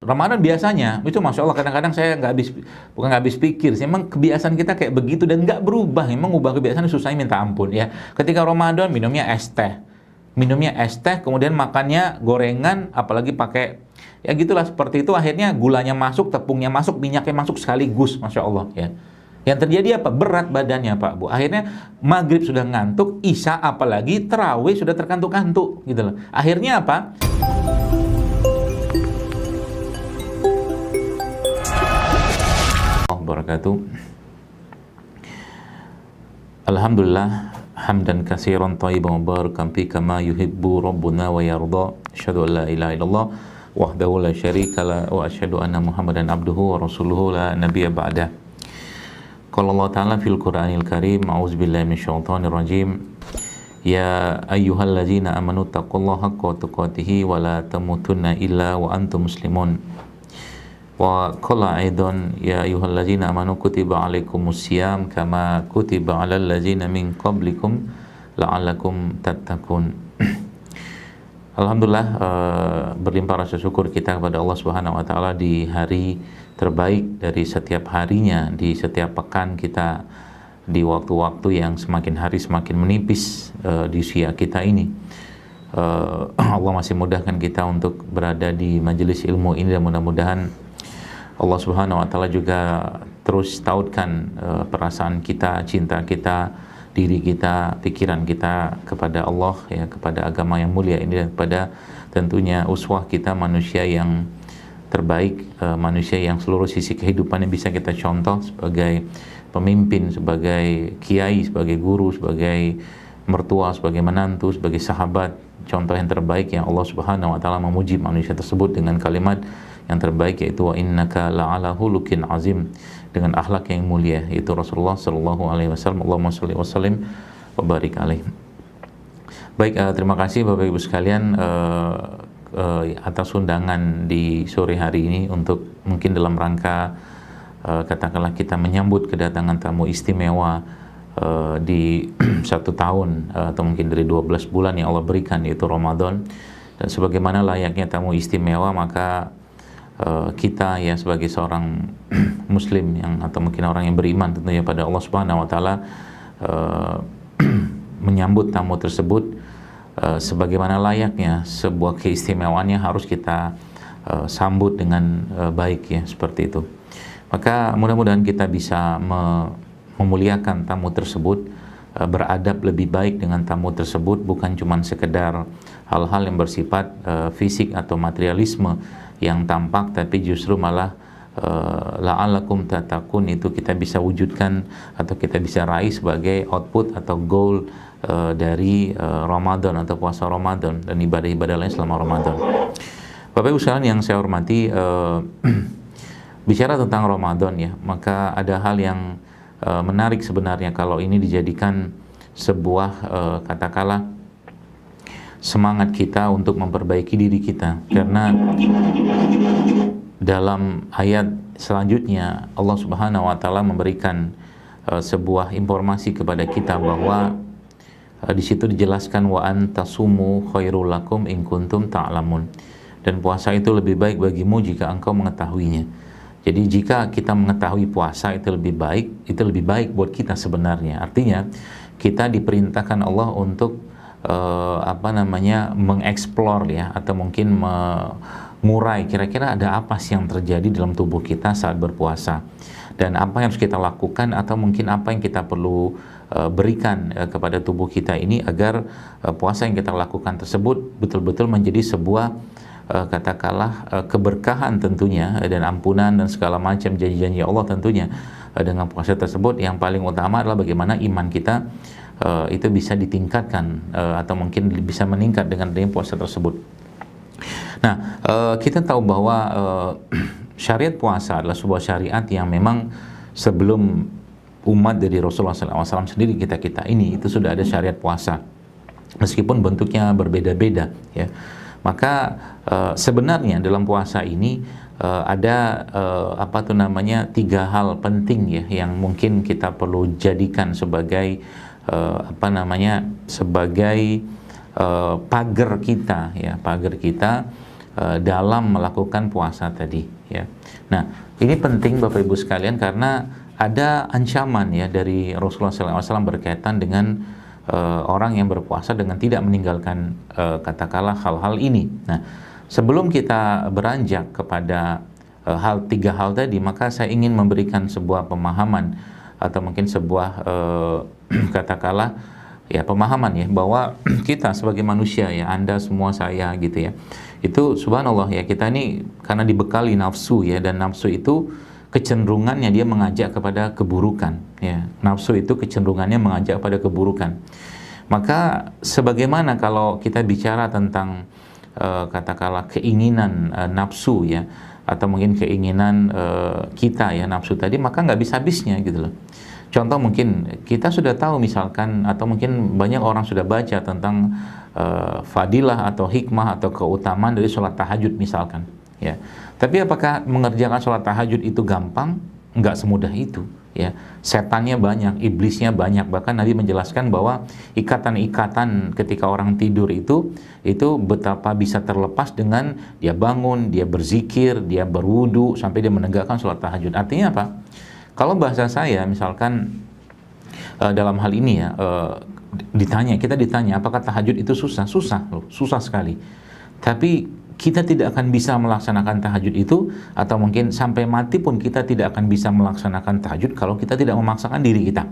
Ramadan biasanya itu masya Allah kadang-kadang saya bukan nggak habis pikir sih, emang kebiasaan kita kayak begitu dan nggak berubah. Emang ubah kebiasaan susahnya minta ampun ya. Ketika Ramadan minumnya es teh, kemudian makannya gorengan, apalagi pakai ya gitulah seperti itu. Akhirnya gulanya masuk, tepungnya masuk, minyaknya masuk sekaligus, masya Allah ya. Yang terjadi apa? Berat badannya Pak Bu. Akhirnya maghrib sudah ngantuk, isya apalagi terawih sudah terkantuk-kantuk gitu loh. Akhirnya apa? Wabarakatuh. Alhamdulillah hamdan katsiran thayyiban mubarakan fi kama yuhibbu rabbuna wa yarda. Asyhadu an la ilaha illallah wahdahu la syarika la wa asyhadu anna Muhammadan abduhu wa rasuluhu la nabiyya ba'dah. Qala Allah Ta'ala fil Qur'anil Karim, a'udzubillahi minasyaitonir rajim. Ya ayyuhallazina amanu taqullaha haqqa tuqatih wa la tamutunna illa wa antum muslimun. Wa qala aidan ya ayyuhallazina amanu kutiba alaikumusiyam kama kutiba alal ladzina min qablikum la'allakum tattaqun. Alhamdulillah, berlimpah rasa syukur kita kepada Allah Subhanahu wa taala di hari terbaik dari setiap harinya, di setiap pekan kita, di waktu-waktu yang semakin hari semakin menipis di usia kita ini. Allah masih mudahkan kita untuk berada di majelis ilmu ini dan mudah-mudahan Allah Subhanahu wa taala juga terus tautkan perasaan kita, cinta kita, diri kita, pikiran kita kepada Allah ya, kepada agama yang mulia ini dan kepada tentunya uswah kita, manusia yang terbaik, manusia yang seluruh sisi kehidupan yang bisa kita contoh sebagai pemimpin, sebagai kiai, sebagai guru, sebagai mertua, sebagai menantu, sebagai sahabat, contoh yang terbaik yang Allah Subhanahu wa taala memuji manusia tersebut dengan kalimat yang terbaik, yaitu wa innaka la'ala hulukin azim, dengan akhlak yang mulia, yaitu Rasulullah sallallahu alaihi wasallam. Allahumma shalli wa sallim wa barik alaih. Baik, terima kasih Bapak Ibu sekalian atas undangan di sore hari ini untuk mungkin dalam rangka katakanlah kita menyambut kedatangan tamu istimewa di 1 tahun atau mungkin dari 12 bulan yang Allah berikan, yaitu Ramadan. Dan sebagaimana layaknya tamu istimewa, maka kita ya sebagai seorang muslim yang atau mungkin orang yang beriman tentunya pada Allah Subhanahu wa taala menyambut tamu tersebut sebagaimana layaknya sebuah keistimewaannya harus kita sambut dengan baik ya, seperti itu. Maka mudah-mudahan kita bisa memuliakan tamu tersebut, beradab lebih baik dengan tamu tersebut, bukan cuma sekedar hal-hal yang bersifat fisik atau materialisme yang tampak, tapi justru malah la'allakum tattaqun itu kita bisa wujudkan atau kita bisa raih sebagai output atau goal dari Ramadan atau puasa Ramadan dan ibadah-ibadah lain selama Ramadan. Bapak Ibu sekalian yang saya hormati, bicara tentang Ramadan ya, maka ada hal yang menarik sebenarnya kalau ini dijadikan sebuah katakanlah semangat kita untuk memperbaiki diri kita, karena dalam ayat selanjutnya Allah Subhanahu wa taala memberikan sebuah informasi kepada kita bahwa di situ dijelaskan wa antasumu khairul lakum in kuntum ta'lamun, dan puasa itu lebih baik bagimu jika engkau mengetahuinya. Jadi jika kita mengetahui puasa itu lebih baik buat kita sebenarnya. Artinya kita diperintahkan Allah untuk mengeksplor ya, atau mungkin mengurai kira-kira ada apa sih yang terjadi dalam tubuh kita saat berpuasa, dan apa yang harus kita lakukan atau mungkin apa yang kita perlu berikan kepada tubuh kita ini agar puasa yang kita lakukan tersebut betul-betul menjadi sebuah katakanlah keberkahan tentunya, dan ampunan dan segala macam janji-janji Allah tentunya dengan puasa tersebut. Yang paling utama adalah bagaimana iman kita itu bisa ditingkatkan atau mungkin bisa meningkat dengan adanya puasa tersebut. Nah, kita tahu bahwa syariat puasa adalah sebuah syariat yang memang sebelum umat dari Rasulullah SAW sendiri, kita ini itu sudah ada syariat puasa, meskipun bentuknya berbeda-beda ya. Maka sebenarnya dalam puasa ini ada 3 hal penting ya yang mungkin kita perlu jadikan sebagai sebagai pagar kita ya, pagar kita dalam melakukan puasa tadi, ya. Nah, ini penting Bapak Ibu sekalian karena ada ancaman ya dari Rasulullah SAW berkaitan dengan orang yang berpuasa dengan tidak meninggalkan katakanlah hal-hal ini. Nah, sebelum kita beranjak kepada tiga hal tadi, maka saya ingin memberikan sebuah pemahaman atau mungkin sebuah katakanlah ya pemahaman ya bahwa kita sebagai manusia ya, Anda semua, saya gitu ya, itu subhanallah ya, kita ini karena dibekali nafsu ya, dan nafsu itu kecenderungannya dia mengajak kepada keburukan ya. Nafsu itu kecenderungannya mengajak pada keburukan. Maka sebagaimana kalau kita bicara tentang katakanlah keinginan nafsu ya, atau mungkin keinginan kita ya, nafsu tadi, maka nggak bisa habisnya gitu loh. Contoh mungkin kita sudah tahu misalkan, atau mungkin banyak orang sudah baca tentang fadilah atau hikmah atau keutamaan dari sholat tahajud misalkan ya. Tapi apakah mengerjakan sholat tahajud itu gampang? Enggak semudah itu ya. Setannya banyak, iblisnya banyak. Bahkan Nabi menjelaskan bahwa ikatan-ikatan ketika orang tidur itu betapa bisa terlepas dengan dia bangun, dia berzikir, dia berwudu sampai dia menegakkan sholat tahajud. Artinya apa? Kalau bahasa saya misalkan dalam hal ini ya, kita ditanya apakah tahajud itu susah? Susah loh, susah sekali. Tapi kita tidak akan bisa melaksanakan tahajud itu, atau mungkin sampai mati pun kita tidak akan bisa melaksanakan tahajud kalau kita tidak memaksakan diri kita.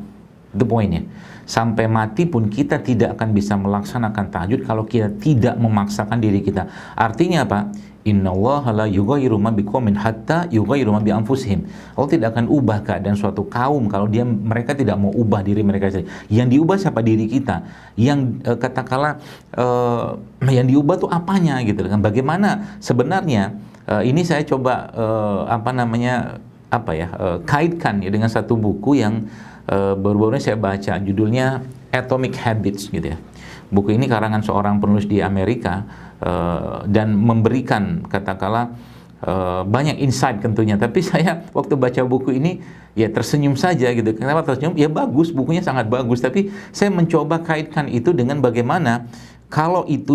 Itu poinnya. Sampai mati pun kita tidak akan bisa melaksanakan tahajud kalau kita tidak memaksakan diri kita. Artinya apa? Innallaha la yughayyiru ma biqaumin hatta yughayyiru ma bi anfusihim. Allah tidak akan ubah keadaan suatu kaum kalau mereka tidak mau ubah diri mereka sendiri. Yang diubah siapa? Diri kita. Yang katakanlah yang diubah tuh apanya gitu kan? Bagaimana sebenarnya ini saya coba kaitkan ya dengan satu buku yang baru-baru ini saya baca, judulnya Atomic Habits gitu ya. Buku ini karangan seorang penulis di Amerika dan memberikan katakanlah banyak insight tentunya. Tapi saya waktu baca buku ini ya tersenyum saja gitu. Kenapa tersenyum? Ya bagus, bukunya sangat bagus. Tapi saya mencoba kaitkan itu dengan bagaimana kalau itu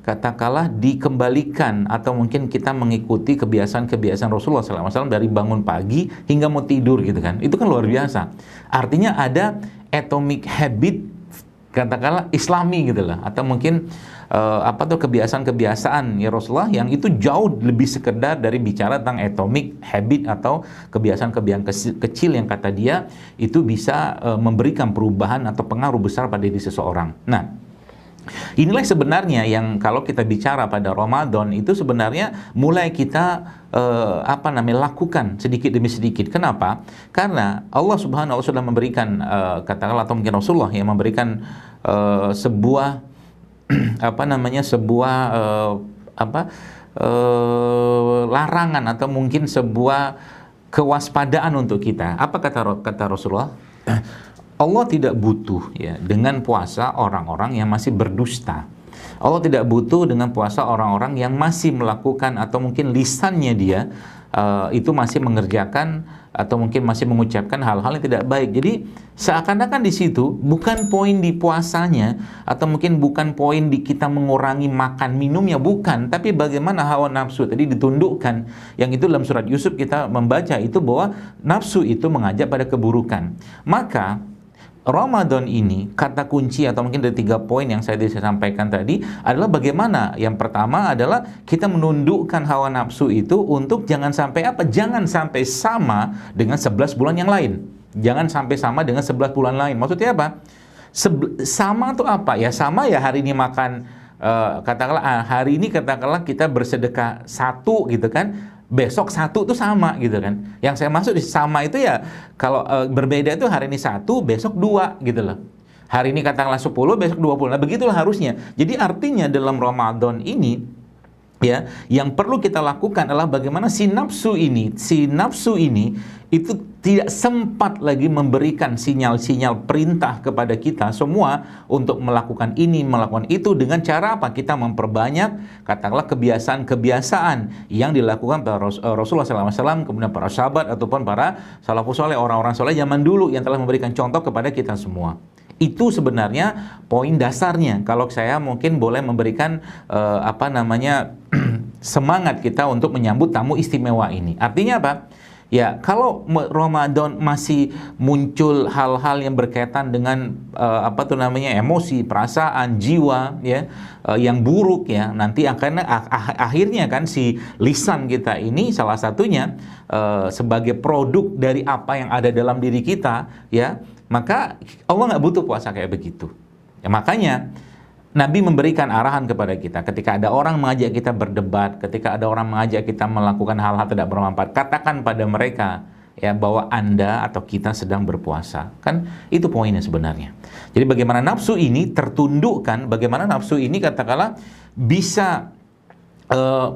katakanlah dikembalikan, atau mungkin kita mengikuti kebiasaan Rasulullah SAW dari bangun pagi hingga mau tidur gitu kan. Itu kan luar biasa. Artinya ada atomic habit katakanlah Islami gitu lah, atau mungkin kebiasaan-kebiasaan ya Rasulullah yang itu jauh lebih sekedar dari bicara tentang atomic habit atau kebiasaan-kebiasaan kecil yang kata dia itu bisa memberikan perubahan atau pengaruh besar pada diri seseorang. Nah, inilah sebenarnya yang kalau kita bicara pada Ramadan itu sebenarnya mulai kita lakukan sedikit demi sedikit. Kenapa? Karena Allah Subhanahu wa Ta'ala sudah memberikan katakanlah, atau mungkin Rasulullah yang memberikan sebuah larangan atau mungkin sebuah kewaspadaan untuk kita. Apa kata Rasulullah? Allah tidak butuh ya dengan puasa orang-orang yang masih berdusta. Allah tidak butuh dengan puasa orang-orang yang masih melakukan, atau mungkin lisannya dia itu masih mengerjakan atau mungkin masih mengucapkan hal-hal yang tidak baik. Jadi seakan-akan di situ bukan poin di puasanya, atau mungkin bukan poin di kita mengurangi makan minumnya, bukan, tapi bagaimana hawa nafsu tadi ditundukkan. Yang itu dalam surat Yusuf kita membaca itu bahwa nafsu itu mengajak pada keburukan. Maka Ramadan ini kata kunci atau mungkin dari 3 poin yang saya sampaikan tadi adalah bagaimana yang pertama adalah kita menundukkan hawa nafsu itu untuk jangan sampai jangan sampai sama dengan 11 bulan yang lain. Jangan sampai sama dengan 11 bulan lain. Maksudnya apa? Sama itu apa? Ya sama ya hari ini makan katakanlah hari ini katakanlah kita bersedekah 1 gitu kan. Besok 1 tuh sama gitu kan. Yang saya maksud di sama itu ya kalau berbeda itu hari ini 1, besok 2 gitu loh. Hari ini katakanlah 10, besok 20. Nah, begitulah harusnya. Jadi artinya dalam Ramadan ini ya, yang perlu kita lakukan adalah bagaimana si nafsu ini itu tidak sempat lagi memberikan sinyal-sinyal perintah kepada kita semua untuk melakukan ini, melakukan itu. Dengan cara apa? Kita memperbanyak katakanlah kebiasaan-kebiasaan yang dilakukan Rasulullah SAW, kemudian para sahabat ataupun para salafus saleh, orang-orang soleh zaman dulu yang telah memberikan contoh kepada kita semua. Itu sebenarnya poin dasarnya. Kalau saya mungkin boleh memberikan semangat kita untuk menyambut tamu istimewa ini. Artinya apa? Ya, kalau Ramadan masih muncul hal-hal yang berkaitan dengan emosi, perasaan, jiwa, ya, yang buruk, ya, nanti akan akhirnya kan si lisan kita ini salah satunya sebagai produk dari apa yang ada dalam diri kita, ya, maka Allah nggak butuh puasa kayak begitu. Ya, makanya Nabi memberikan arahan kepada kita ketika ada orang mengajak kita berdebat, ketika ada orang mengajak kita melakukan hal-hal tidak bermanfaat, katakan pada mereka ya bahwa Anda atau kita sedang berpuasa. Kan itu poinnya sebenarnya. Jadi bagaimana nafsu ini tertundukkan, bagaimana nafsu ini katakanlah bisa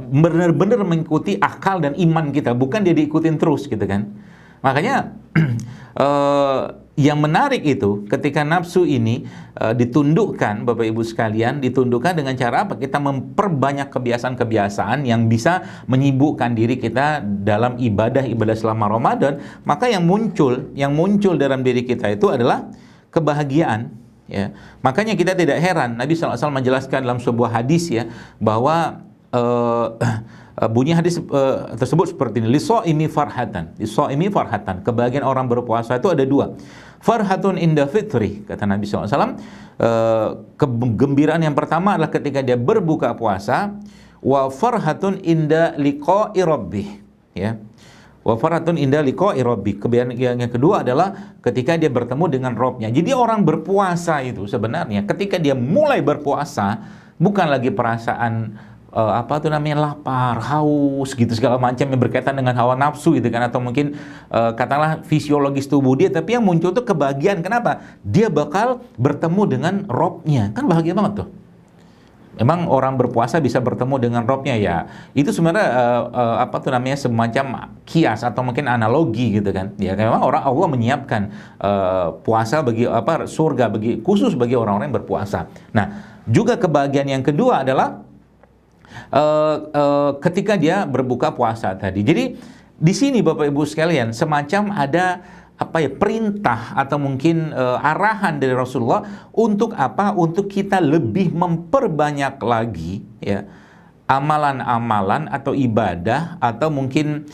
benar-benar mengikuti akal dan iman kita, bukan dia diikutin terus gitu kan. Makanya yang menarik itu ketika nafsu ini ditundukkan, Bapak Ibu sekalian, ditundukkan dengan cara apa? Kita memperbanyak kebiasaan-kebiasaan yang bisa menyibukkan diri kita dalam ibadah-ibadah selama Ramadan. Maka yang muncul dalam diri kita itu adalah kebahagiaan. Ya, makanya kita tidak heran Nabi SAW menjelaskan dalam sebuah hadis ya bahwa bunyi hadis tersebut seperti ini, lisoimi farhatan, kebahagiaan orang berpuasa itu ada dua. Farhatun inda fitri, kata Nabi SAW, kegembiraan yang pertama adalah ketika dia berbuka puasa, wa farhatun inda liqa'i rabbih, ya. Wa farhatun inda liqa'i rabbih, kebahagiaan yang kedua adalah ketika dia bertemu dengan Rabbnya. Jadi orang berpuasa itu sebenarnya ketika dia mulai berpuasa bukan lagi perasaan lapar, haus gitu segala macam yang berkaitan dengan hawa nafsu gitu kan, atau mungkin katakanlah fisiologis tubuh dia, tapi yang muncul tuh kebahagiaan. Kenapa? Dia bakal bertemu dengan Robnya, kan bahagia banget tuh. Emang orang berpuasa bisa bertemu dengan Robnya ya, itu sebenarnya semacam kias atau mungkin analogi gitu kan. Ya memang Allah menyiapkan puasa bagi surga khusus bagi orang-orang yang berpuasa. Nah, juga kebahagiaan yang kedua adalah ketika dia berbuka puasa tadi. Jadi di sini Bapak Ibu sekalian semacam ada perintah atau mungkin arahan dari Rasulullah untuk apa? Untuk kita lebih memperbanyak lagi ya amalan-amalan atau ibadah atau mungkin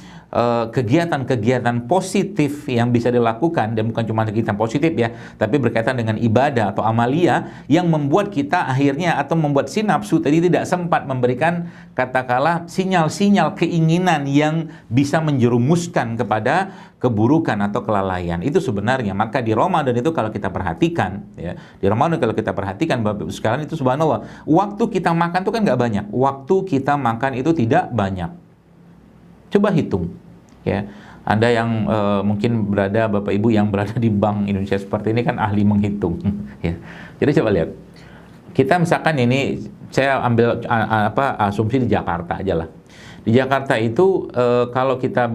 kegiatan-kegiatan positif yang bisa dilakukan, dan bukan cuma kegiatan positif ya, tapi berkaitan dengan ibadah atau amalia yang membuat kita akhirnya atau membuat si nafsu tadi tidak sempat memberikan katakanlah sinyal-sinyal keinginan yang bisa menjerumuskan kepada keburukan atau kelalaian. Itu sebenarnya, maka di Ramadan itu kalau kita perhatikan ya, di Ramadan kalau kita perhatikan Bapak Ibu sekalian, itu subhanallah, waktu kita makan itu kan nggak banyak. Waktu kita makan itu tidak banyak. Coba hitung ya. Anda yang mungkin Bapak Ibu yang berada di Bank Indonesia seperti ini kan ahli menghitung ya. Jadi coba lihat. Kita misalkan ini saya ambil asumsi di Jakarta aja lah. Di Jakarta itu kalau kita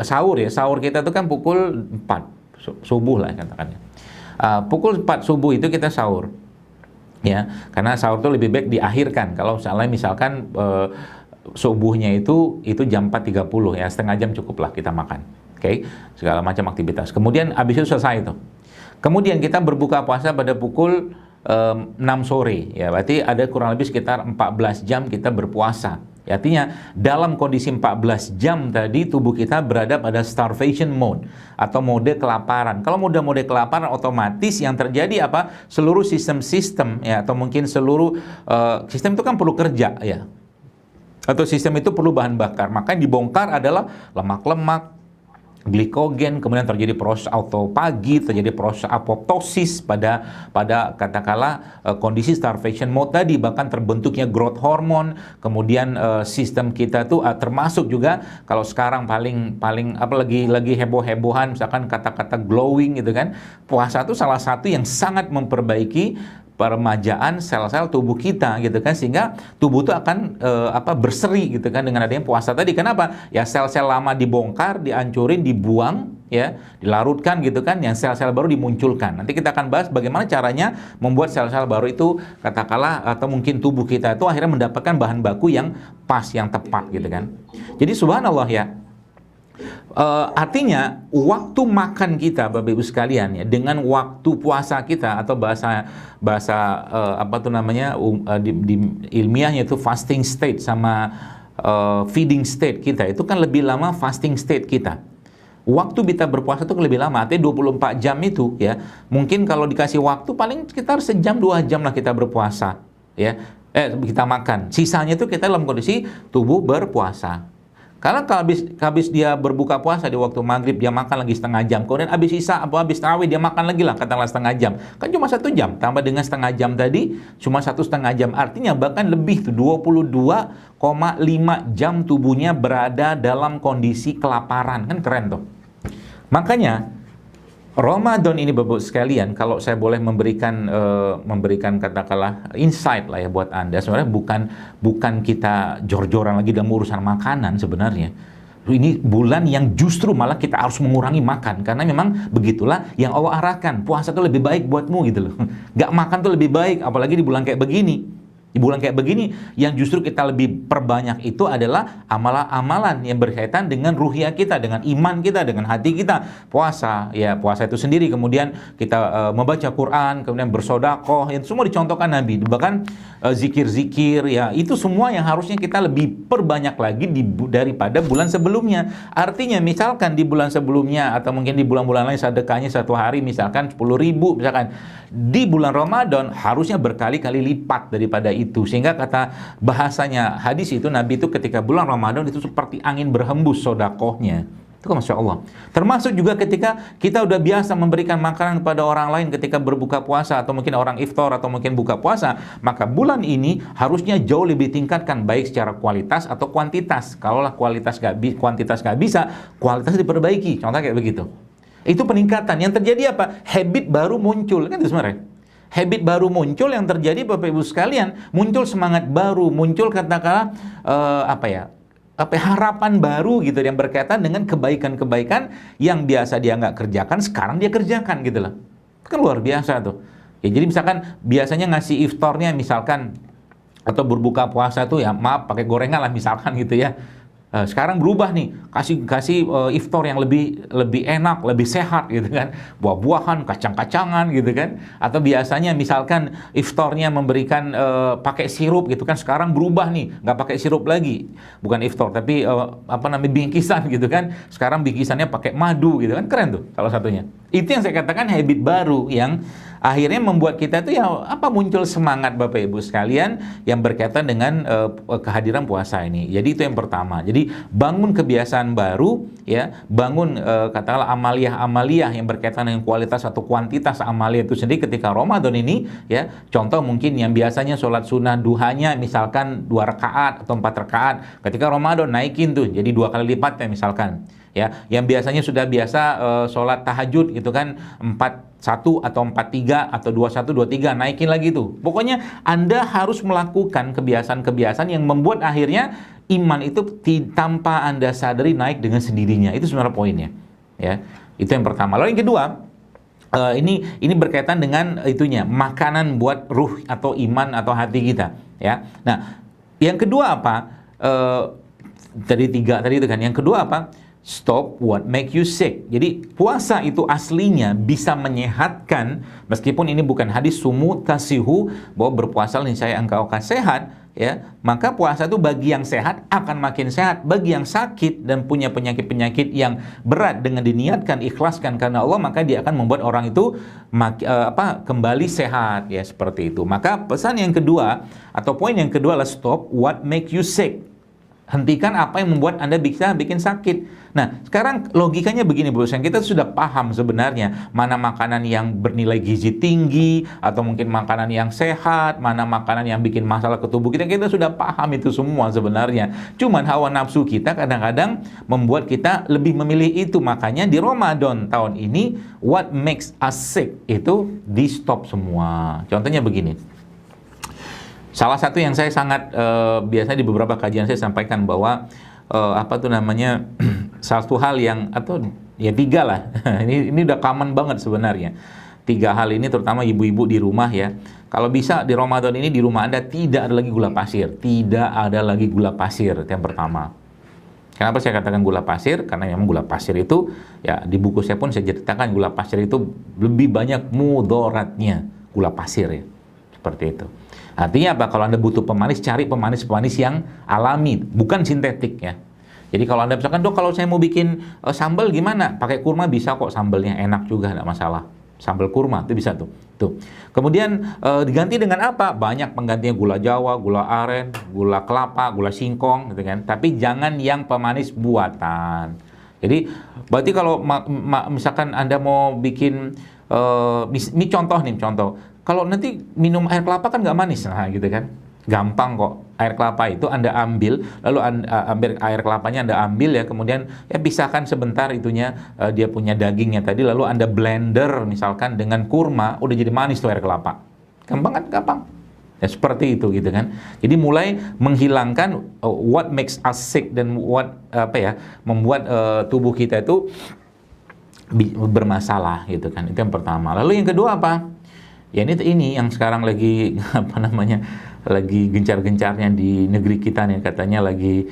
sahur kita itu kan pukul 4 subuh lah katakannya. Pukul 4 subuh itu kita sahur. Ya, karena sahur itu lebih baik diakhirkan. Kalau misalkan subuhnya itu jam 4.30 ya, setengah jam cukuplah kita makan. Oke, segala macam aktivitas. Kemudian habis itu selesai itu. Kemudian kita berbuka puasa pada pukul 6 sore ya, berarti ada kurang lebih sekitar 14 jam kita berpuasa. Ya, artinya dalam kondisi 14 jam tadi tubuh kita berada pada starvation mode atau mode kelaparan. Kalau mode kelaparan, otomatis yang terjadi apa? Seluruh sistem ya, atau mungkin seluruh sistem itu kan perlu kerja ya. Atau sistem itu perlu bahan bakar, maka yang dibongkar adalah lemak-lemak, glikogen, kemudian terjadi proses autopagi, terjadi proses apoptosis pada katakanlah kondisi starvation mode tadi, bahkan terbentuknya growth hormone. Kemudian sistem kita tuh termasuk juga kalau sekarang paling lagi heboh-hebohan misalkan kata-kata glowing gitu kan. Puasa itu salah satu yang sangat memperbaiki peremajaan sel-sel tubuh kita gitu kan, sehingga tubuh itu akan berseri gitu kan dengan adanya puasa tadi. Kenapa? Ya sel-sel lama dibongkar, dihancurin, dibuang ya, dilarutkan gitu kan, yang sel-sel baru dimunculkan. Nanti kita akan bahas bagaimana caranya membuat sel-sel baru itu katakanlah atau mungkin tubuh kita itu akhirnya mendapatkan bahan baku yang pas, yang tepat gitu kan. Jadi subhanallah ya, Artinya waktu makan kita, Bapak Ibu sekalian, ya, dengan waktu puasa kita, atau bahasa apa tuh namanya, di ilmiahnya itu fasting state sama feeding state kita, itu kan lebih lama fasting state kita. Waktu kita berpuasa itu lebih lama, artinya 24 jam itu, ya. Mungkin kalau dikasih waktu paling sekitar sejam 2 jam lah kita berpuasa, ya. Kita makan. Sisanya itu kita dalam kondisi tubuh berpuasa. Karena kalau habis dia berbuka puasa di waktu maghrib, dia makan lagi setengah jam. Kemudian habis sisa atau habis tarawih, dia makan lagi lah katakanlah setengah jam. Kan cuma 1 jam, tambah dengan setengah jam tadi, cuma 1,5 jam. Artinya bahkan lebih tuh, 22,5 jam tubuhnya berada dalam kondisi kelaparan. Kan keren tuh. Makanya Ramadan ini, Bapak sekalian, kalau saya boleh memberikan katakanlah insight lah ya buat Anda, sebenarnya bukan kita jor-joran lagi dalam urusan makanan sebenarnya. Ini bulan yang justru malah kita harus mengurangi makan, karena memang begitulah yang Allah arahkan. Puasa itu lebih baik buatmu gitu loh. Gak makan tuh lebih baik, apalagi di bulan kayak begini. Di bulan kayak begini, yang justru kita lebih perbanyak itu adalah amalan-amalan yang berkaitan dengan ruhiyah kita, dengan iman kita, dengan hati kita. Puasa, ya puasa itu sendiri, kemudian kita membaca Quran, kemudian bersodakoh, itu semua dicontohkan Nabi. Bahkan zikir-zikir, ya itu semua yang harusnya kita lebih perbanyak lagi daripada bulan sebelumnya. Artinya misalkan di bulan sebelumnya, atau mungkin di bulan-bulan lain sedekahnya 1 hari misalkan 10.000 misalkan, di bulan Ramadan harusnya berkali-kali lipat daripada itu. Sehingga kata bahasanya hadis itu, Nabi itu ketika bulan Ramadan itu seperti angin berhembus sodakohnya. Itu kan Masya Allah. Termasuk juga ketika kita udah biasa memberikan makanan kepada orang lain ketika berbuka puasa, atau mungkin orang iftar, atau mungkin buka puasa, maka bulan ini harusnya jauh lebih tingkatkan, baik secara kualitas atau kuantitas. Kalaulah kuantitas nggak bisa, kualitas diperbaiki. Contohnya kayak begitu. Itu peningkatan. Yang terjadi apa? Habit baru muncul. Kan itu sebenarnya. Habit baru muncul yang terjadi, Bapak Ibu sekalian, muncul semangat baru, muncul katakanlah harapan baru gitu, yang berkaitan dengan kebaikan-kebaikan yang biasa dia nggak kerjakan, sekarang dia kerjakan gitu loh. Itu kan luar biasa tuh. Ya, jadi misalkan biasanya ngasih iftarnya misalkan, atau berbuka puasa tuh ya maaf pakai gorengan lah misalkan gitu ya. Sekarang berubah nih, kasih iftar yang lebih enak, lebih sehat gitu kan, buah-buahan, kacang-kacangan gitu kan. Atau biasanya misalkan iftarnya memberikan pakai sirup gitu kan, sekarang berubah nih, nggak pakai sirup lagi, bukan iftar tapi bingkisan gitu kan, sekarang bingkisannya pakai madu gitu kan, keren tuh salah satunya. Itu yang saya katakan habit baru yang akhirnya membuat kita itu muncul semangat, Bapak Ibu sekalian, yang berkaitan dengan kehadiran puasa ini. Jadi itu yang pertama. Jadi bangun kebiasaan baru, ya, bangun katakanlah amaliyah yang berkaitan dengan kualitas atau kuantitas amaliyah itu sendiri ketika Ramadan ini, ya. Contoh mungkin yang biasanya sholat sunnah duhanya misalkan 2 rakaat atau 4 rakaat, ketika Ramadan naikin tuh jadi 2 kali lipatnya misalkan. Ya, yang biasanya sudah biasa sholat tahajud gitu kan 4-1 atau 4-3 atau 2-1-2-3, naikin lagi tuh. Pokoknya Anda harus melakukan kebiasaan-kebiasaan yang membuat akhirnya iman itu tanpa Anda sadari naik dengan sendirinya. Itu sebenarnya poinnya. Ya, itu yang pertama. Lalu yang kedua, ini berkaitan dengan itunya, makanan buat ruh atau iman atau hati kita. Ya, nah yang kedua apa? Tadi 3 tadi itu kan. Yang kedua apa? Stop what make you sick. Jadi puasa itu aslinya bisa menyehatkan, meskipun ini bukan hadis sumu tasihu, bahwa berpuasa niscaya engkau akan sehat, ya. Maka puasa itu bagi yang sehat akan makin sehat, bagi yang sakit dan punya penyakit-penyakit yang berat, dengan diniatkan ikhlaskan karena Allah, maka dia akan membuat orang itu kembali sehat, ya, seperti itu. Maka pesan yang kedua atau poin yang kedua adalah stop what make you sick. Hentikan apa yang membuat Anda bisa bikin sakit. Nah, sekarang logikanya begini, Bu. Kita sudah paham sebenarnya mana makanan yang bernilai gizi tinggi, atau mungkin makanan yang sehat, mana makanan yang bikin masalah ke tubuh kita. Kita sudah paham itu semua sebenarnya. Cuman hawa nafsu kita kadang-kadang membuat kita lebih memilih itu. Makanya di Ramadan tahun ini, what makes us sick itu di stop semua. Contohnya begini. Salah satu yang saya sangat biasanya di beberapa kajian saya sampaikan bahwa satu hal yang, atau ya 3 lah. ini udah common banget sebenarnya. 3 hal ini terutama ibu-ibu di rumah, ya. Kalau bisa di Ramadan ini di rumah Anda tidak ada lagi gula pasir. Tidak ada lagi gula pasir, itu yang pertama. Kenapa saya katakan gula pasir? Karena memang gula pasir itu, ya di buku saya pun saya ceritakan gula pasir itu lebih banyak mudaratnya gula pasir ya. Seperti itu. Artinya apa? Kalau Anda butuh pemanis, cari pemanis-pemanis yang alami, bukan sintetik ya. Jadi kalau Anda misalkan, Dok, kalau saya mau bikin sambal gimana? Pakai kurma bisa kok, sambalnya enak juga, tidak masalah. Sambal kurma itu bisa tuh. Kemudian diganti dengan apa? Banyak penggantinya, gula Jawa, gula aren, gula kelapa, gula singkong gitu kan. Tapi jangan yang pemanis buatan. Jadi berarti kalau misalkan Anda mau bikin ini contoh. Kalau nanti minum air kelapa kan nggak manis, nah gitu kan. Gampang kok. Air kelapa itu Anda ambil, lalu ambil air kelapanya Anda ambil ya, kemudian ya pisahkan sebentar itunya, dia punya dagingnya tadi, lalu Anda blender misalkan dengan kurma, udah jadi manis tuh air kelapa. Gampang kan? Gampang. Ya seperti itu gitu kan. Jadi mulai menghilangkan what makes us sick dan what membuat tubuh kita itu bermasalah gitu kan. Itu yang pertama. Lalu yang kedua apa? Ya ini yang sekarang lagi lagi gencar-gencarnya di negeri kita nih, katanya lagi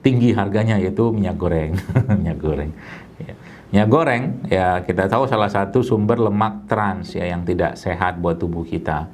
tinggi harganya, yaitu minyak goreng. Minyak goreng. Ya. Minyak goreng ya kita tahu salah satu sumber lemak trans ya yang tidak sehat buat tubuh kita.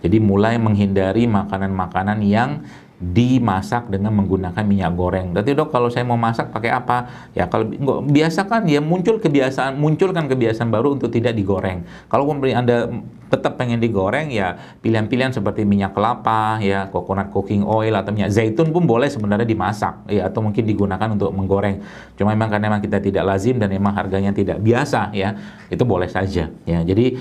Jadi mulai menghindari makanan-makanan yang dimasak dengan menggunakan minyak goreng. Berarti Dok, kalau saya mau masak pakai apa? Ya kalau biasakan ya munculkan kebiasaan baru untuk tidak digoreng. Kalau Anda tetap pengen digoreng ya pilihan-pilihan seperti minyak kelapa ya, coconut cooking oil atau minyak zaitun pun boleh sebenarnya dimasak ya, atau mungkin digunakan untuk menggoreng. Cuma karena kita tidak lazim dan memang harganya tidak biasa ya, itu boleh saja ya. Jadi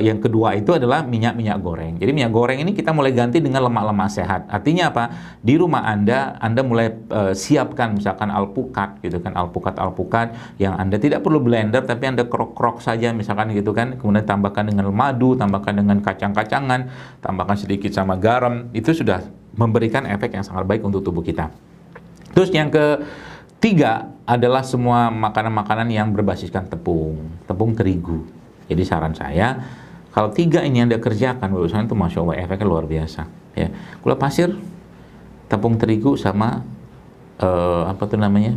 yang kedua itu adalah minyak goreng. Jadi minyak goreng ini kita mulai ganti dengan lemak-lemak sehat. Artinya apa? Di rumah Anda mulai siapkan misalkan alpukat gitu kan, alpukat yang Anda tidak perlu blender tapi Anda krok-krok saja misalkan gitu kan, kemudian tambahkan dengan madu, tambahkan dengan kacang-kacangan, tambahkan sedikit sama garam, itu sudah memberikan efek yang sangat baik untuk tubuh kita. Terus yang ketiga adalah semua makanan-makanan yang berbasiskan tepung terigu. Jadi saran saya, kalau 3 ini Anda kerjakan, itu Masya Allah efeknya luar biasa ya. Gula pasir, tepung terigu, sama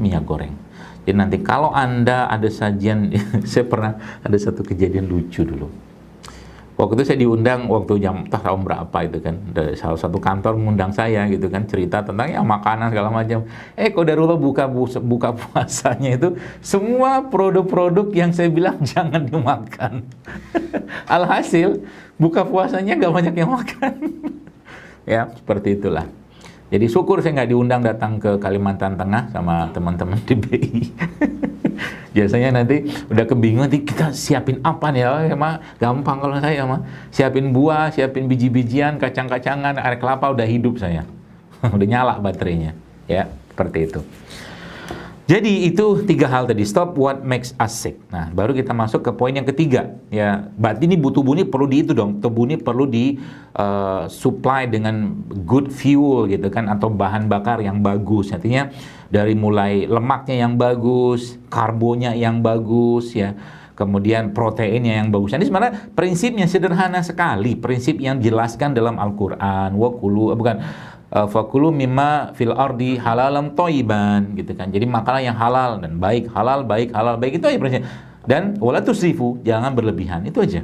minyak goreng. Jadi nanti kalau Anda ada sajian saya pernah ada satu kejadian lucu dulu. Waktu itu saya diundang waktu tahun berapa itu kan, dari salah satu kantor mengundang saya gitu kan, cerita tentang ya makanan segala macam. Qadarullah buka puasanya itu semua produk-produk yang saya bilang jangan dimakan. Alhasil buka puasanya nggak banyak yang makan. Ya seperti itulah. Jadi syukur saya nggak diundang datang ke Kalimantan Tengah sama teman-teman di BI. Biasanya nanti udah kebingungan, nanti kita siapin apa nih ya, emang gampang kalau saya mah. Siapin buah, siapin biji-bijian, kacang-kacangan, air kelapa, udah hidup saya. Udah nyala baterainya. Ya, seperti itu. Jadi itu 3 hal tadi, stop what makes us sick. Nah, baru kita masuk ke poin yang ketiga. Ya, berarti ini tubuh ini perlu tubuh ini perlu di supply dengan good fuel gitu kan, atau bahan bakar yang bagus. Artinya dari mulai lemaknya yang bagus, karbonya yang bagus ya, kemudian proteinnya yang bagus. Ini sebenarnya prinsipnya sederhana sekali, prinsip yang dijelaskan dalam Al-Qur'an, fakulu mimma fil ardi halalam thayyiban gitu kan. Jadi makanan yang halal dan baik, halal baik itu aja prinsipnya. Dan wala tusrifu, jangan berlebihan, itu aja.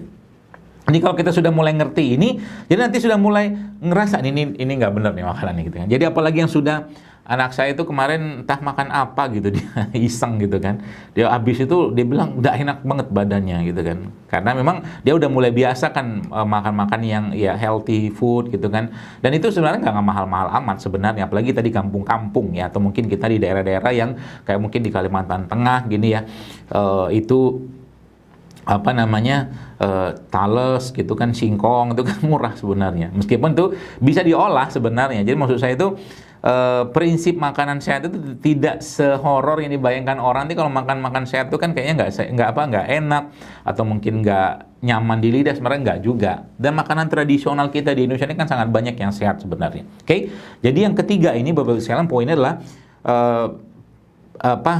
Ini kalau kita sudah mulai ngerti ini, jadi nanti sudah mulai ngerasa ini nggak benar nih makanannya gitu kan. Jadi apalagi yang sudah, anak saya itu kemarin entah makan apa gitu, dia iseng gitu kan. Dia habis itu dia bilang udah enak banget badannya gitu kan. Karena memang dia udah mulai biasa kan makan-makan yang ya healthy food gitu kan. Dan itu sebenarnya nggak mahal-mahal amat sebenarnya, apalagi tadi kampung-kampung ya, atau mungkin kita di daerah-daerah yang kayak mungkin di Kalimantan Tengah gini ya, itu tales gitu kan, singkong itu kan murah sebenarnya, meskipun tuh bisa diolah sebenarnya. Jadi maksud saya itu prinsip makanan sehat itu tidak sehoror yang dibayangkan orang. Nanti kalau makan sehat itu kan kayaknya nggak enak atau mungkin nggak nyaman di lidah, sebenarnya nggak juga. Dan makanan tradisional kita di Indonesia ini kan sangat banyak yang sehat sebenarnya. Oke, jadi yang ketiga ini Bapak sekalian, poinnya adalah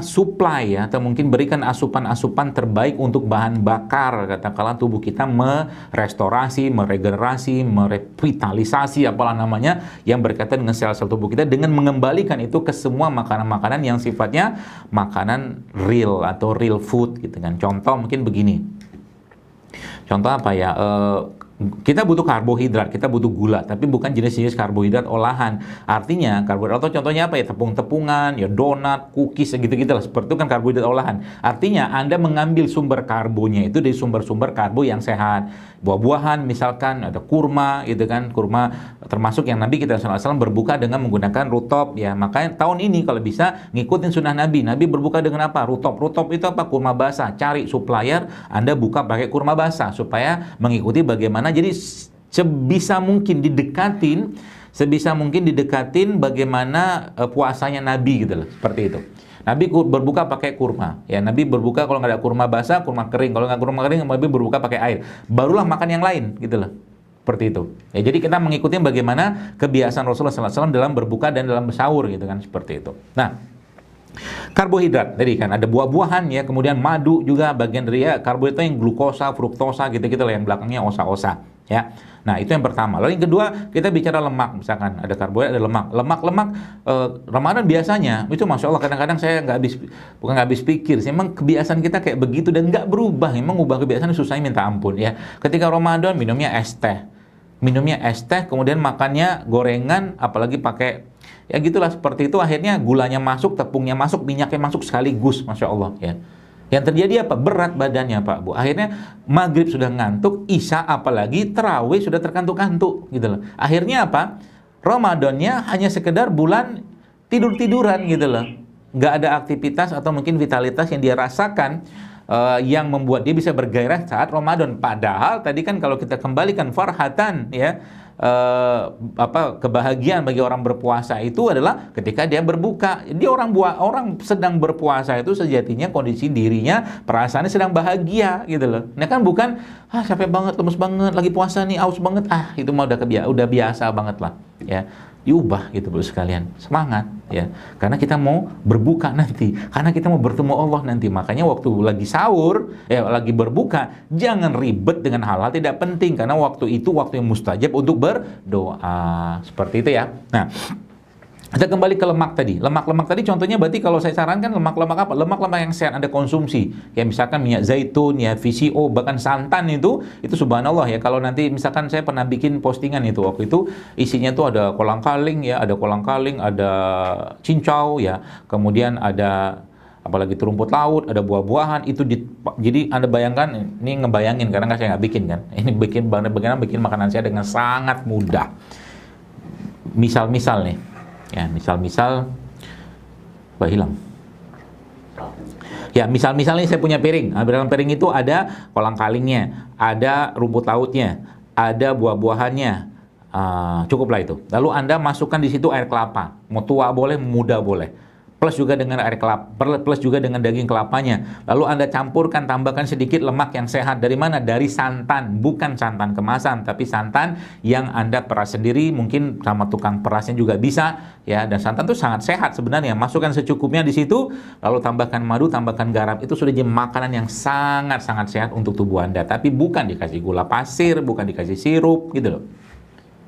supply ya, atau mungkin berikan asupan-asupan terbaik untuk bahan bakar, katakanlah tubuh kita merestorasi, meregenerasi, merevitalisasi apalah namanya yang berkaitan dengan sel-sel tubuh kita dengan mengembalikan itu ke semua makanan-makanan yang sifatnya makanan real atau real food gitu kan. Contoh mungkin begini. Contoh apa ya? Kita butuh karbohidrat, kita butuh gula, tapi bukan jenis-jenis karbohidrat olahan. Artinya karbohidrat atau contohnya apa ya, tepung-tepungan, ya donat, cookies, gitu-gitu lah. Seperti itu kan karbohidrat olahan. Artinya Anda mengambil sumber karbonya itu dari sumber-sumber karbo yang sehat. Buah-buahan misalkan ada kurma, gitu kan, kurma termasuk yang Nabi kita SAW berbuka dengan menggunakan rutop ya. Makanya tahun ini kalau bisa ngikutin sunnah Nabi. Nabi berbuka dengan apa? Rutop. Rutop itu apa? Kurma basah. Cari supplier, Anda buka pakai kurma basah supaya mengikuti bagaimana. Jadi sebisa mungkin didekatin bagaimana puasanya Nabi gitu loh, seperti itu. Nabi berbuka pakai kurma, ya Nabi berbuka kalau nggak ada kurma basah, kurma kering. Kalau nggak kurma kering, Nabi berbuka pakai air. Barulah makan yang lain, gitu loh. Seperti itu. Ya, jadi kita mengikuti bagaimana kebiasaan Rasulullah SAW dalam berbuka dan dalam sahur, gitu kan, seperti itu. Nah, karbohidrat tadi kan ada buah-buahan ya, kemudian madu juga bagian dari ya karbohidrat yang glukosa, fruktosa gitu-gitu lah yang belakangnya osa-osa ya. Nah, itu yang pertama. Lalu yang kedua, kita bicara lemak, misalkan ada karbohidrat, ada lemak. Lemak Ramadan biasanya itu Masya Allah kadang-kadang saya bukan nggak habis pikir sih, emang kebiasaan kita kayak begitu dan nggak berubah. Emang ubah kebiasaan susahnya minta ampun ya. Ketika Ramadan minumnya es teh, kemudian makannya gorengan, apalagi pakai ya gitulah, seperti itu. Akhirnya gulanya masuk, tepungnya masuk, minyaknya masuk sekaligus, Masya Allah ya. Yang terjadi apa? Berat badannya Pak Bu. Akhirnya maghrib sudah ngantuk, isya apalagi terawih sudah terkantuk-kantuk gitu loh. Akhirnya apa? Ramadannya hanya sekedar bulan tidur-tiduran gitu loh. Nggak ada aktivitas atau mungkin vitalitas yang dia rasakan yang membuat dia bisa bergairah saat Ramadan. Padahal tadi kan kalau kita kembalikan farhatan ya, kebahagiaan bagi orang berpuasa itu adalah ketika dia berbuka. Dia orang sedang berpuasa itu sejatinya kondisi dirinya perasaannya sedang bahagia gitu loh. Nah kan bukan capek banget, lemes banget, lagi puasa nih, aus banget, itu mah udah biasa banget lah ya. Diubah gitu bro sekalian, semangat ya, karena kita mau berbuka nanti, karena kita mau bertemu Allah nanti. Makanya waktu lagi sahur lagi berbuka, jangan ribet dengan hal-hal tidak penting, karena waktu itu waktu yang mustajab untuk berdoa, seperti itu ya. Nah, kita kembali ke lemak tadi. Lemak-lemak tadi contohnya berarti kalau saya sarankan lemak-lemak apa? Lemak-lemak yang sehat Anda konsumsi. Ya misalkan minyak zaitun, ya VCO, bahkan santan itu subhanallah ya. Kalau nanti misalkan saya pernah bikin postingan itu waktu itu isinya tuh ada kolang-kaling ya, ada cincau ya. Kemudian ada apalagi itu rumput laut, ada buah-buahan itu jadi Anda bayangkan, ini ngebayangin karena saya nggak bikin kan. Ini bagaimana bikin makanan saya dengan sangat mudah. Misal nih. Ya, misal hilang. Ya, misal nih saya punya piring. Nah, dalam piring itu ada kolang-kalingnya, ada rumput lautnya, ada buah-buahannya. Cukuplah itu. Lalu Anda masukkan di situ air kelapa. Mau tua boleh, muda boleh. Plus juga dengan air kelapa, plus juga dengan daging kelapanya. Lalu Anda tambahkan sedikit lemak yang sehat. Dari mana? Dari santan, bukan santan kemasan, tapi santan yang Anda peras sendiri, mungkin sama tukang perasnya juga bisa ya. Dan santan itu sangat sehat sebenarnya. Masukkan secukupnya di situ, lalu tambahkan madu, tambahkan garam. Itu sudah jadi makanan yang sangat-sangat sehat untuk tubuh Anda. Tapi bukan dikasih gula pasir, bukan dikasih sirup gitu loh.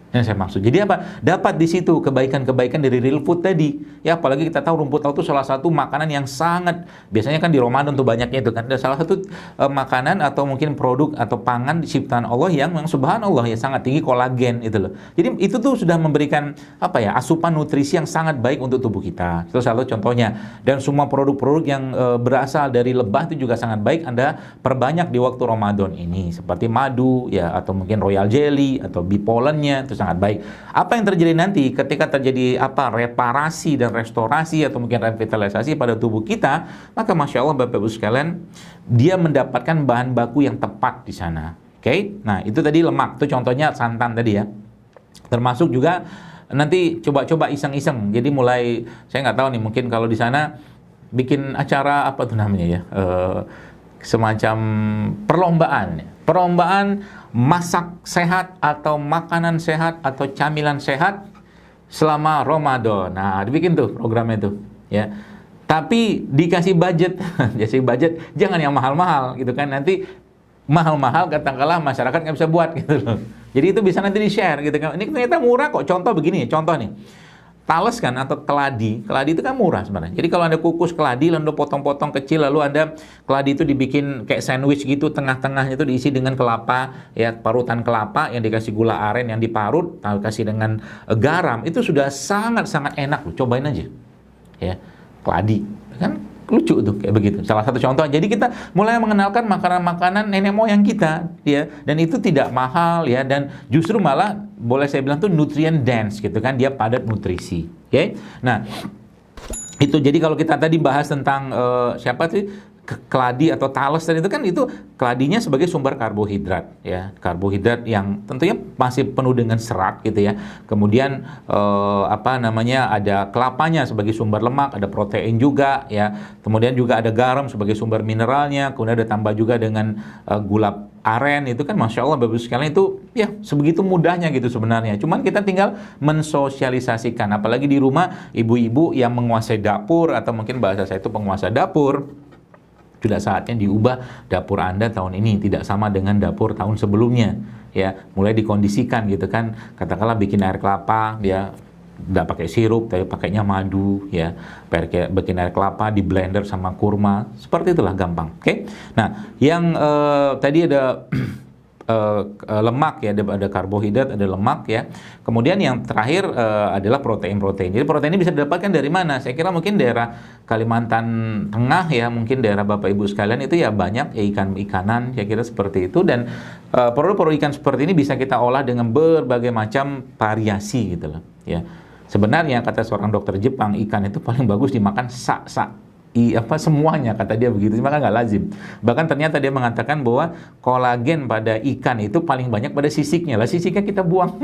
Yang saya maksud. Jadi apa? Dapat di situ kebaikan-kebaikan dari real food tadi. Ya, apalagi kita tahu rumput laut itu salah satu makanan yang sangat, biasanya kan di Ramadan tuh banyaknya itu kan. Ada salah satu makanan atau mungkin produk atau pangan ciptaan Allah yang subhanallah ya sangat tinggi kolagen itu loh. Jadi itu tuh sudah memberikan asupan nutrisi yang sangat baik untuk tubuh kita. Itu salah satu contohnya. Dan semua produk-produk yang berasal dari lebah itu juga sangat baik Anda perbanyak di waktu Ramadan ini. Seperti madu ya, atau mungkin royal jelly atau bee pollennya itu sangat baik. Apa yang terjadi nanti ketika terjadi reparasi dan restorasi atau mungkin revitalisasi pada tubuh kita, maka Masya Allah Bapak Ibu sekalian, dia mendapatkan bahan baku yang tepat di sana. Oke? Nah, itu tadi lemak, itu contohnya santan tadi ya. Termasuk juga nanti coba-coba iseng-iseng. Jadi mulai, saya nggak tahu nih, mungkin kalau di sana bikin acara apa tuh namanya ya, semacam perlombaan masak sehat atau makanan sehat atau camilan sehat selama Ramadan. Nah, dibikin tuh programnya tuh ya. Tapi dikasih budget, dikasih budget jangan yang mahal-mahal gitu kan, nanti mahal-mahal katakanlah masyarakat nggak bisa buat gitu loh. Jadi itu bisa nanti di-share gitu kan. Ini ternyata murah kok. Contoh begini, contoh nih. Talas kan atau keladi itu kan murah sebenarnya. Jadi kalau Anda kukus keladi lalu potong-potong kecil, lalu Anda keladi itu dibikin kayak sandwich gitu, tengah-tengahnya itu diisi dengan kelapa, ya parutan kelapa yang dikasih gula aren yang diparut, lalu kasih dengan garam, itu sudah sangat-sangat enak loh. Cobain aja. Ya, keladi kan lucu tuh kayak begitu. Salah satu contoh. Jadi kita mulai mengenalkan makanan-makanan nenek moyang kita, ya, dan itu tidak mahal, ya, dan justru malah boleh saya bilang tuh nutrient dense gitu kan, dia padat nutrisi. Oke. Okay? Nah, itu jadi kalau kita tadi bahas tentang siapa sih keladi atau talas tadi itu kan, itu keladinya sebagai sumber karbohidrat, ya, karbohidrat yang tentunya masih penuh dengan serat gitu ya. Kemudian ada kelapanya sebagai sumber lemak, ada protein juga, ya. Kemudian juga ada garam sebagai sumber mineralnya, kemudian ada tambah juga dengan gula aren, itu kan masya Allah Bapak sekalian, itu ya sebegitu mudahnya gitu sebenarnya. Cuman kita tinggal mensosialisasikan, apalagi di rumah ibu-ibu yang menguasai dapur, atau mungkin bahasa saya itu penguasa dapur. Sudah saatnya diubah dapur Anda tahun ini tidak sama dengan dapur tahun sebelumnya, ya. Mulai dikondisikan gitu kan, katakanlah bikin air kelapa, dia nggak pakai sirup tapi pakainya madu, ya, bikin air kelapa di blender sama kurma, seperti itulah, gampang. Oke. Nah, yang tadi ada lemak, ya, ada karbohidrat, ada lemak, ya. Kemudian yang terakhir adalah protein-protein. Jadi protein ini bisa didapatkan dari mana? Saya kira mungkin daerah Kalimantan Tengah, ya, mungkin daerah Bapak Ibu sekalian itu ya banyak ya ikan-ikanan, saya kira seperti itu, dan produk-produk ikan seperti ini bisa kita olah dengan berbagai macam variasi gitu loh, ya. Sebenarnya kata seorang dokter Jepang, ikan itu paling bagus dimakan semuanya, kata dia begitu, maka nggak lazim. Bahkan ternyata dia mengatakan bahwa kolagen pada ikan itu paling banyak pada sisiknya. Lah sisiknya kita buang.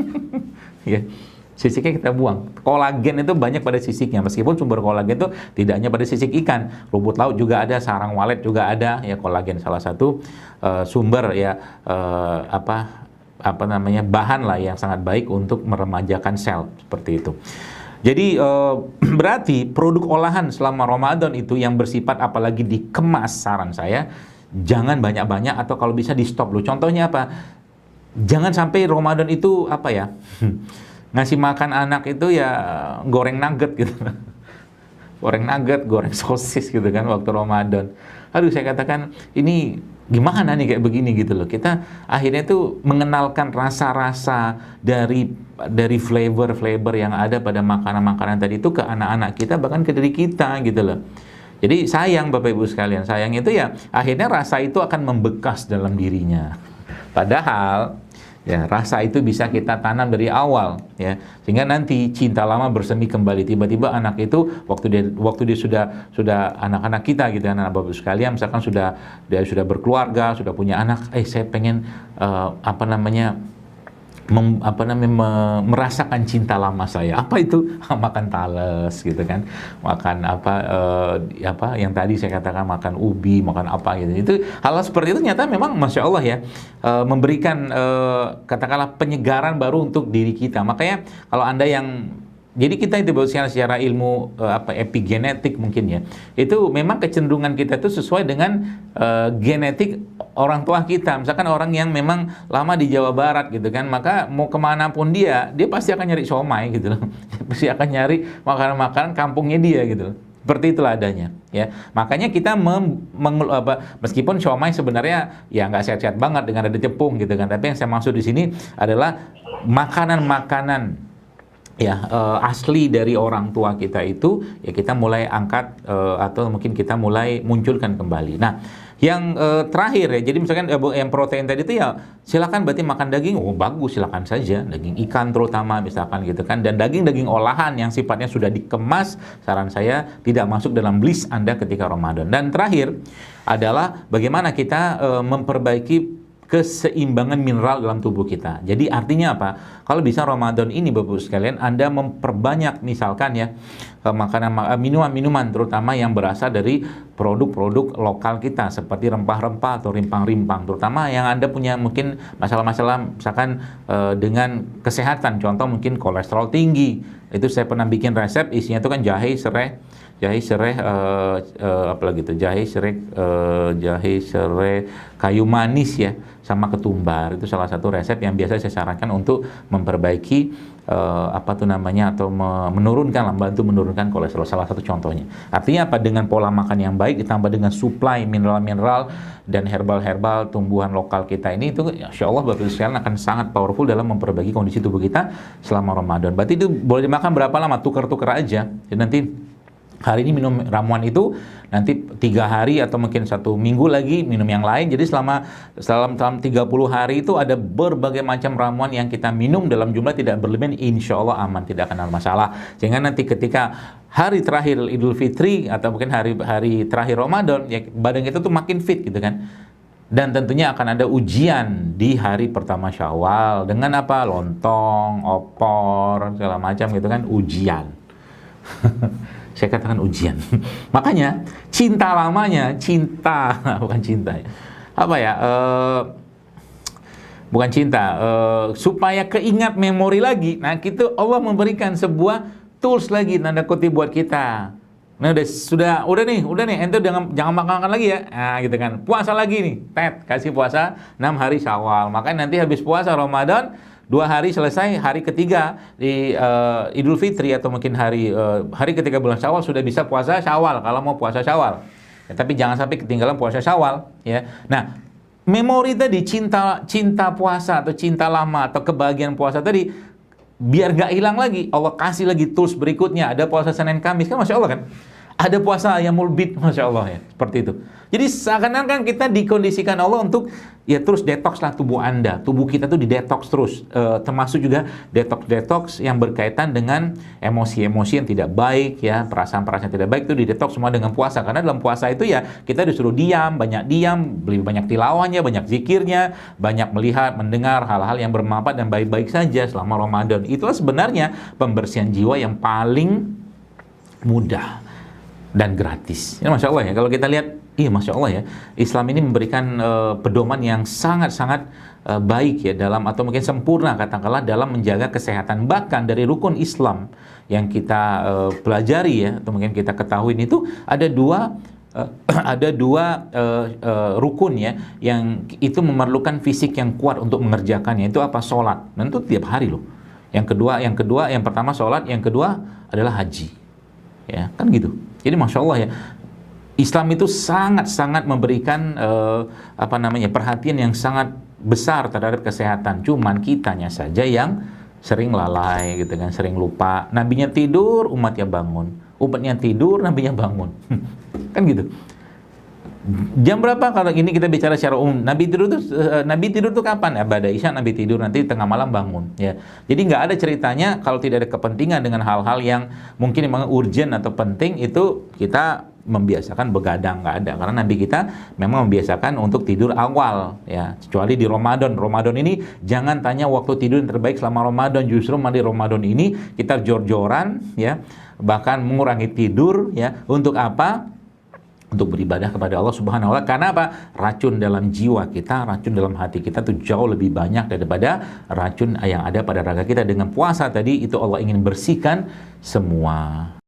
Ya, sisiknya kita buang. Kolagen itu banyak pada sisiknya, meskipun sumber kolagen itu tidak hanya pada sisik ikan. Rumput laut juga ada, sarang walet juga ada, ya, kolagen salah satu sumber, ya, bahan lah yang sangat baik untuk meremajakan sel, seperti itu. Jadi berarti produk olahan selama Ramadan itu yang bersifat apalagi dikemas, saran saya jangan banyak-banyak, atau kalau bisa di stop dulu. Contohnya apa? Jangan sampai Ramadan itu ngasih makan anak itu ya goreng nugget gitu. Goreng nugget, goreng sosis gitu kan waktu Ramadan. Aduh, saya katakan ini gimana nih kayak begini gitu loh. Kita akhirnya tuh mengenalkan rasa-rasa dari flavor-flavor yang ada pada makanan-makanan tadi itu ke anak-anak kita, bahkan ke diri kita gitu loh. Jadi sayang Bapak Ibu sekalian, sayang itu ya akhirnya rasa itu akan membekas dalam dirinya. Padahal ya rasa itu bisa kita tanam dari awal, ya, sehingga nanti cinta lama bersemi kembali. Tiba-tiba anak itu waktu dia sudah anak-anak kita gitu, anak Bapak sekalian, misalkan dia sudah berkeluarga, sudah punya anak, saya pengen merasakan cinta lama saya. Apa itu? Makan talas gitu kan, makan yang tadi saya katakan, makan ubi, makan apa gitu. Itu hal seperti itu ternyata memang masya Allah, ya, memberikan katakanlah penyegaran baru untuk diri kita. Makanya kalau Anda yang jadi kita itu secara ilmu epigenetik mungkin, ya, itu memang kecenderungan kita itu sesuai dengan genetik orang tua kita. Misalkan orang yang memang lama di Jawa Barat gitu kan, maka mau kemanapun dia pasti akan nyari siomay gitu loh. Dia pasti akan nyari makanan-makanan kampungnya dia gitu loh. Seperti itulah adanya, ya. Makanya kita meskipun siomay sebenarnya ya nggak sehat-sehat banget dengan ada tepung gitu kan, tapi yang saya maksud di sini adalah makanan-makanan asli dari orang tua kita itu, ya, kita mulai angkat atau mungkin kita mulai munculkan kembali. Nah, yang terakhir, ya, jadi misalkan yang protein tadi itu ya silakan berarti makan daging, bagus, silakan saja, daging ikan terutama misalkan gitu kan, dan daging olahan yang sifatnya sudah dikemas, saran saya tidak masuk dalam list Anda ketika Ramadan. Dan terakhir adalah bagaimana kita memperbaiki keseimbangan mineral dalam tubuh kita. Jadi artinya apa? Kalau bisa Ramadan ini Bapak sekalian Anda memperbanyak misalkan, ya, minuman-minuman terutama yang berasal dari produk-produk lokal kita seperti rempah-rempah atau rimpang-rimpang, terutama yang Anda punya mungkin masalah-masalah misalkan dengan kesehatan, contoh mungkin kolesterol tinggi. Itu saya pernah bikin resep, isinya itu kan jahe, serai, apalagi itu jahe, serai, kayu manis ya, sama ketumbar. Itu salah satu resep yang biasa saya sarankan untuk memperbaiki atau membantu menurunkan kolesterol, salah satu contohnya. Artinya apa? Dengan pola makan yang baik ditambah dengan suplai mineral-mineral dan herbal-herbal tumbuhan lokal kita ini, itu insya Allah Bapak Ibu sekalian akan sangat powerful dalam memperbaiki kondisi tubuh kita selama Ramadan. Berarti itu boleh dimakan berapa lama? Tukar-tukar aja. Jadi nanti hari ini minum ramuan itu, nanti 3 hari atau mungkin 1 minggu lagi minum yang lain. Jadi selama 30 hari itu ada berbagai macam ramuan yang kita minum dalam jumlah tidak berlebihan, insya Allah aman, tidak akan ada masalah. Sehingga nanti ketika hari terakhir Idul Fitri atau mungkin hari terakhir Ramadan, ya badan kita tuh makin fit gitu kan. Dan tentunya akan ada ujian di hari pertama Syawal dengan apa? Lontong, opor, segala macam gitu kan, ujian. Saya katakan ujian. Makanya cinta lamanya, bukan cinta. Apa ya? Bukan cinta. Supaya keingat memori lagi. Nah, gitu Allah memberikan sebuah tools lagi, tanda kutip, buat kita. Nah, udah nih, ente jangan makan lagi ya. Nah, gitu kan. Puasa lagi nih. Kasih puasa 6 hari Syawal. Makanya nanti habis puasa Ramadan, 2 hari selesai, hari ketiga di Idul Fitri atau mungkin hari ketiga bulan Syawal sudah bisa puasa Syawal kalau mau puasa Syawal. Ya, tapi jangan sampai ketinggalan puasa Syawal ya. Nah, memori tadi, cinta puasa atau cinta lama atau kebahagiaan puasa tadi biar gak hilang lagi, Allah kasih lagi tools berikutnya. Ada puasa Senin Kamis kan, Masya Allah kan. Ada puasa Yaumul Bid, Masya Allah ya, seperti itu. Jadi seakan-akan kita dikondisikan Allah untuk ya terus detox lah tubuh Anda. Tubuh kita tuh didetox terus, termasuk juga detox yang berkaitan dengan emosi-emosi yang tidak baik ya, perasaan-perasaan yang tidak baik itu didetox semua dengan puasa. Karena dalam puasa itu ya kita disuruh diam, lebih banyak tilawahnya, banyak zikirnya, banyak melihat, mendengar hal-hal yang bermanfaat dan baik-baik saja selama Ramadan. Itulah sebenarnya pembersihan jiwa yang paling mudah dan gratis. Ya, Masya Allah ya, kalau kita lihat, iya Masya Allah ya, Islam ini memberikan pedoman yang sangat-sangat baik ya dalam, atau mungkin sempurna katakanlah, dalam menjaga kesehatan. Bahkan dari rukun Islam yang kita pelajari ya, atau mungkin kita ketahui itu ada dua rukun ya, yang itu memerlukan fisik yang kuat untuk mengerjakannya. Itu apa? Sholat. Dan itu tiap hari loh. Yang pertama sholat, yang kedua adalah haji. Ya, kan gitu. Jadi Masya Allah ya, Islam itu sangat-sangat memberikan perhatian yang sangat besar terhadap kesehatan. Cuman kitanya saja yang sering lalai gitu kan, sering lupa. Nabinya tidur, umatnya bangun. Umatnya tidur, nabinya bangun. Kan gitu. Jam berapa kalau ini kita bicara secara umum? Nabi tidur tuh kapan? Pada Isya Nabi tidur, nanti tengah malam bangun ya. Jadi nggak ada ceritanya kalau tidak ada kepentingan dengan hal-hal yang mungkin memang urgent atau penting, itu kita membiasakan begadang, nggak ada. Karena Nabi kita memang membiasakan untuk tidur awal ya, kecuali di Ramadan. Ramadan ini jangan tanya waktu tidur yang terbaik selama Ramadan, justru di Ramadan ini kita jor-joran ya, bahkan mengurangi tidur ya. Untuk apa? Untuk beribadah kepada Allah Subhanahu wa Ta'ala. Karena apa? Racun dalam jiwa kita, racun dalam hati kita itu jauh lebih banyak daripada racun yang ada pada raga kita. Dengan puasa tadi itu Allah ingin bersihkan semua.